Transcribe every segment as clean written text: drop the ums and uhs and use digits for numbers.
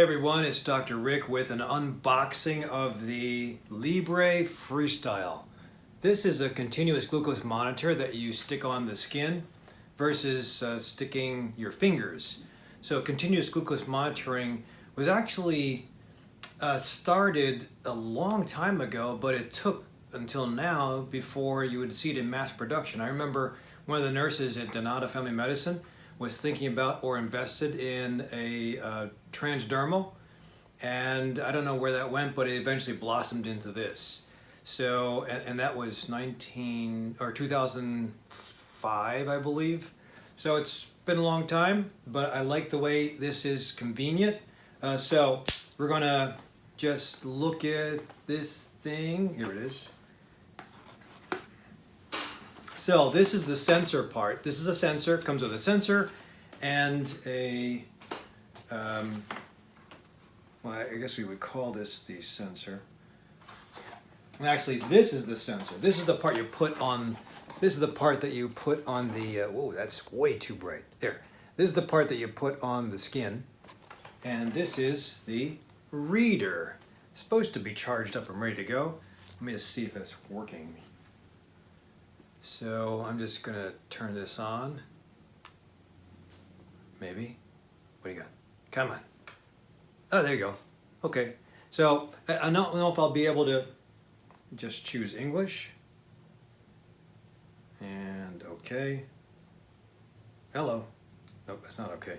Hey everyone, it's DrRic with an unboxing of the Libre Freestyle. This is a continuous glucose monitor that you stick on the skin versus sticking your fingers. So continuous glucose monitoring was actually started a long time ago, but it took until now before you would see it in mass production. I remember one of the nurses at Donata Family Medicine was thinking about or invested in a transdermal, and I don't know where that went, but it eventually blossomed into this. So, and that was 2005, I believe. So it's been a long time, but I like the way this is convenient. So we're gonna just look at this thing. Here it is. So this is the sensor part. This is a sensor, comes with a sensor and a, well, I guess we would call this the sensor. And actually, this is the sensor. This is the part you put on, this is the part that you put on the, whoa, that's way too bright. There. This is the part that you put on the skin. And this is the reader. It's supposed to be charged up and ready to go. Let me just see if it's working. So I'm just gonna turn this on. Maybe. What do you got? Come on. Oh, there you go. Okay. So I don't know if I'll be able to just choose English. And okay. Hello. Nope, that's not okay.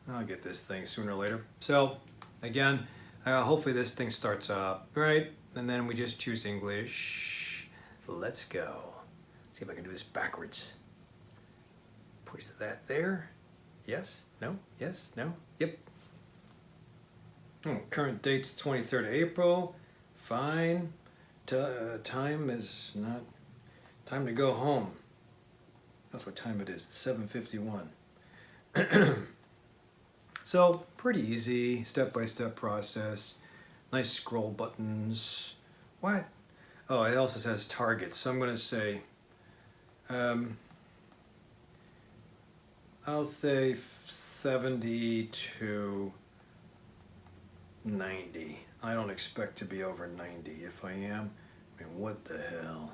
I'll get this thing sooner or later. So again, hopefully this thing starts up, right? And then we just choose English. Let's go. See if I can do this backwards. Push that there. Yes, no, yes, no, yep. Current date's 23rd of April. Fine. Time is not, time to go home. That's what time it is, 7:51. So pretty easy, step-by-step process. Nice scroll buttons. What? Oh, it also says targets, so I'm going to say, I'll say 70 to 90. I don't expect to be over 90. If I am, I mean, what the hell?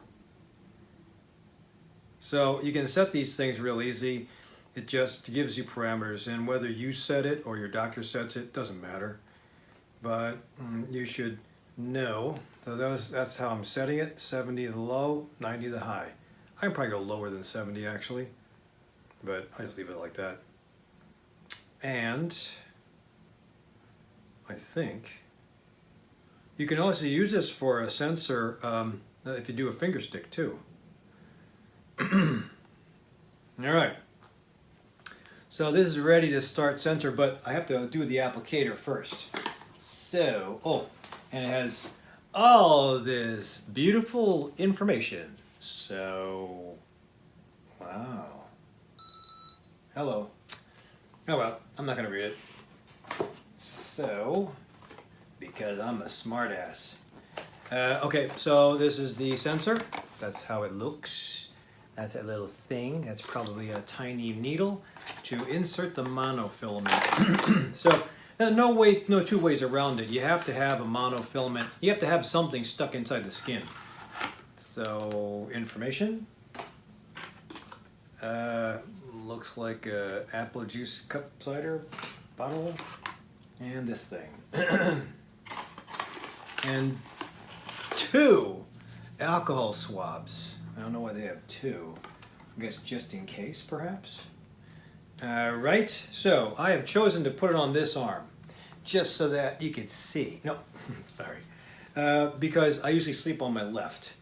So you can set these things real easy. It just gives you parameters, and whether you set it or your doctor sets it, doesn't matter. But you should know. So that's how I'm setting it. 70 the low, 90 the high. I can probably go lower than 70 actually, but I just leave it like that. And I think you can also use this for a sensor if you do a finger stick too. All right. So this is ready to start sensor, but I have to do the applicator first. So, oh, and it has all this beautiful information. So, wow. Hello. Oh well, I'm not gonna read it. So, because I'm a smartass. Okay, so this is the sensor. That's how it looks. That's a little thing. That's probably a tiny needle to insert the monofilament. So, no two ways around it. You have to have a monofilament. You have to have something stuck inside the skin. So, information. Looks like a apple juice cup cider bottle. And this thing. And 2 alcohol swabs. I don't know why they have 2. I guess just in case, perhaps. Right, so I have chosen to put it on this arm just so that you can see. No, sorry. Because I usually sleep on my left.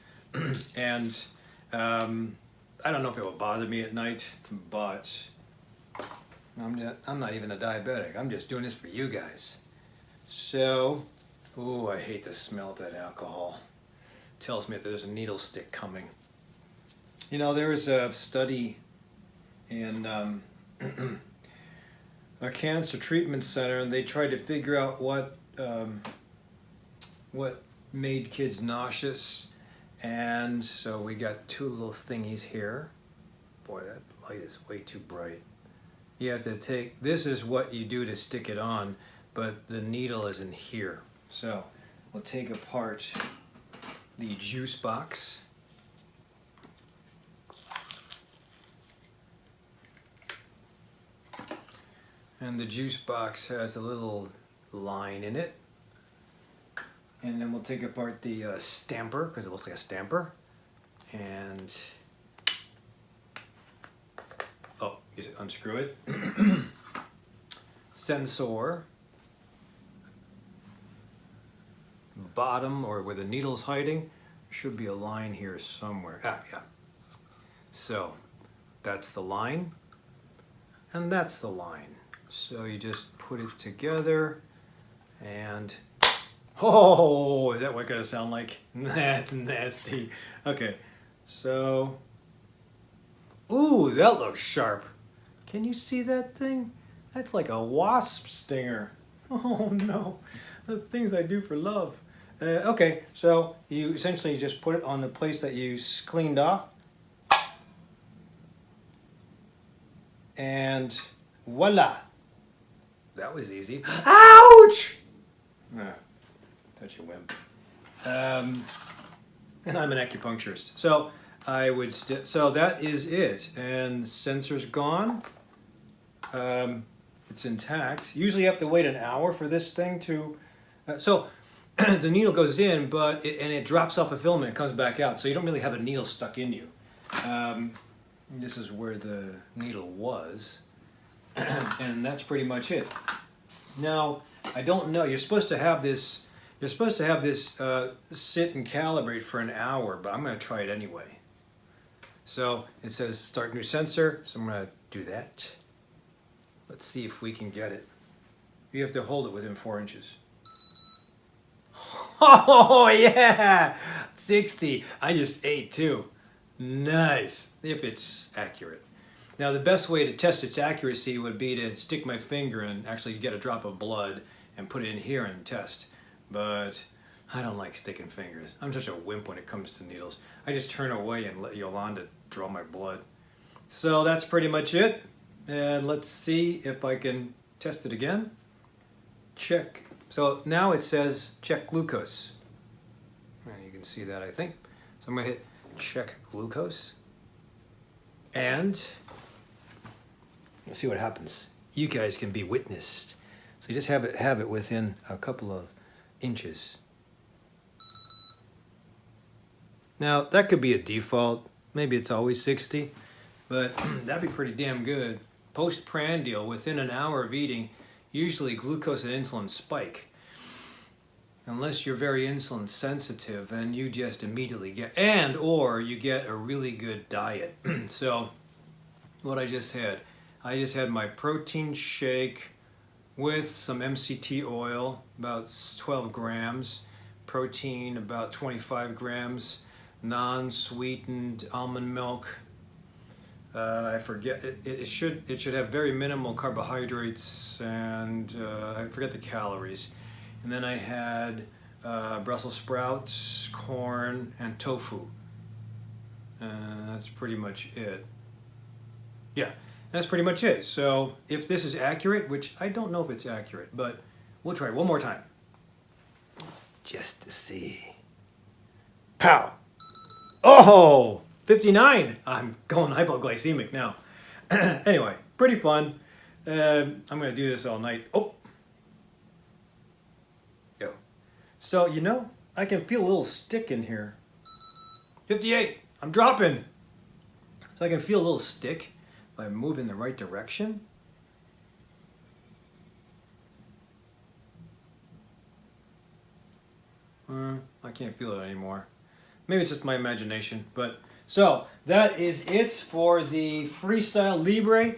And I don't know if it will bother me at night, but I'm not even a diabetic. I'm just doing this for you guys. So, ooh, I hate the smell of that alcohol. It tells me that there's a needle stick coming. You know, there was a study in a cancer treatment center, and they tried to figure out what made kids nauseous. And so we got 2 little thingies here. Boy, that light is way too bright. you have to take, this is what you do to stick it on, but the needle is in here. So we'll take apart the juice box. And the juice box has a little line in it. And then we'll take apart the stamper, because it looks like a stamper. And, oh, you unscrew it. Sensor. Bottom, or where the needle's hiding, should be a line here somewhere. Ah, yeah. So, that's the line. And that's the line. So you just put it together and, oh, is that what it's gonna sound like? That's nasty. Okay, so, ooh, that looks sharp. Can you see that thing? That's like a wasp stinger. Oh no, the things I do for love. Okay, so you essentially just put it on the place that you cleaned off. And voila. That was easy. Ouch! Touch a wimp. And I'm an acupuncturist. So I would so that is it. And the sensor's gone. It's intact. Usually you have to wait an hour for this thing to, so the needle goes in, but it drops off a filament, it comes back out. So you don't really have a needle stuck in you. This is where the needle was. And that's pretty much it. Now, I don't know, you're supposed to have this sit and calibrate for an hour, but I'm going to try it anyway. So it says start new sensor, so I'm going to do that. Let's see if we can get it. You have to hold it within 4 inches. Oh yeah, 60. I just ate too. Nice, if it's accurate. Now the best way to test its accuracy would be to stick my finger and actually get a drop of blood and put it in here and test. But I don't like sticking fingers. I'm such a wimp when it comes to needles. I just turn away and let Yolanda draw my blood. So that's pretty much it. And let's see if I can test it again. Check. So now it says check glucose. And you can see that, I think. So I'm going to hit check glucose. And let's see what happens. You guys can be witnessed. So you just have it within a couple of inches. Now that could be a default. Maybe it's always 60, but that'd be pretty damn good. Postprandial, within an hour of eating, usually glucose and insulin spike. Unless you're very insulin sensitive and you just immediately get, or you get a really good diet. So what I just had my protein shake with some MCT oil, about 12 grams, protein about 25 grams, non-sweetened almond milk. I forget, it should have very minimal carbohydrates, and I forget the calories. And then I had Brussels sprouts, corn, and tofu. That's pretty much it. Yeah, that's pretty much it. So if this is accurate, which I don't know if it's accurate, but we'll try one more time. Just to see. Pow! Oh! 59! I'm going hypoglycemic now. Anyway, pretty fun. I'm going to do this all night. Oh! Yo. So, you know, I can feel a little stick in here. 58! I'm dropping! So I can feel a little stick if I move in the right direction. I can't feel it anymore. Maybe it's just my imagination, but so that is it for the Freestyle Libre.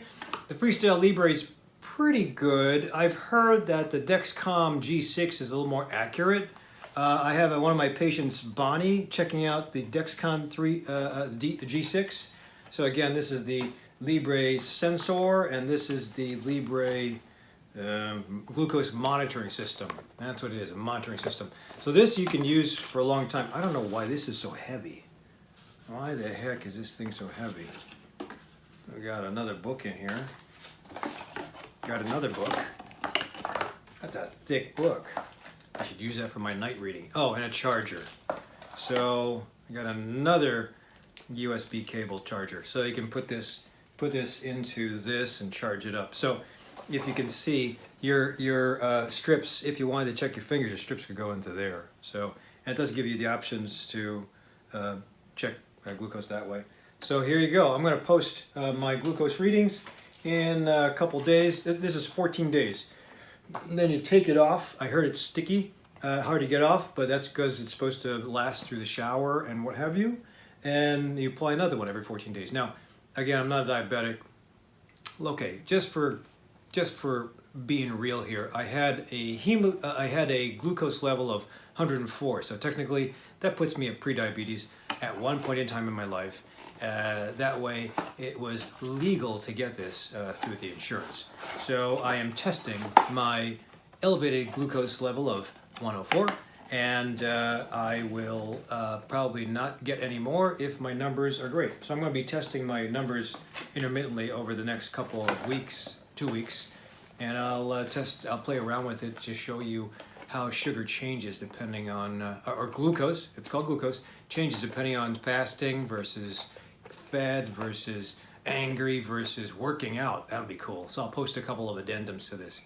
The Freestyle Libre is pretty good. I've heard that the Dexcom G6 is a little more accurate. I have one of my patients, Bonnie, checking out the Dexcom G6. So again, this is the Libre sensor, and this is the Libre glucose monitoring system. That's what it is, a monitoring system. So this you can use for a long time. I don't know why this is so heavy. Why the heck is this thing so heavy? We got another book in here. got another book. That's a thick book. I should use that for my night reading. Oh, and a charger. So I got another USB cable charger. So you can put this into this and charge it up. So if you can see your strips, if you wanted to check your fingers, your strips could go into there. So and it does give you the options to check glucose that way. So here you go. I'm going to post my glucose readings in a couple days. This is 14 days. And then you take it off. I heard it's sticky, hard to get off, but that's because it's supposed to last through the shower and what have you. And you apply another one every 14 days. Now, again, I'm not a diabetic. Okay, just for being real here, I had a glucose level of 104. So technically, that puts me at prediabetes at one point in time in my life. That way, it was legal to get this through the insurance. So I am testing my elevated glucose level of 104, and I will probably not get any more if my numbers are great. So I'm going to be testing my numbers intermittently over the next couple of weeks, 2 weeks, and I'll play around with it to show you how sugar changes depending on, or glucose, it's called glucose, changes depending on fasting versus fed versus angry versus working out. That would be cool. So I'll post a couple of addendums to this.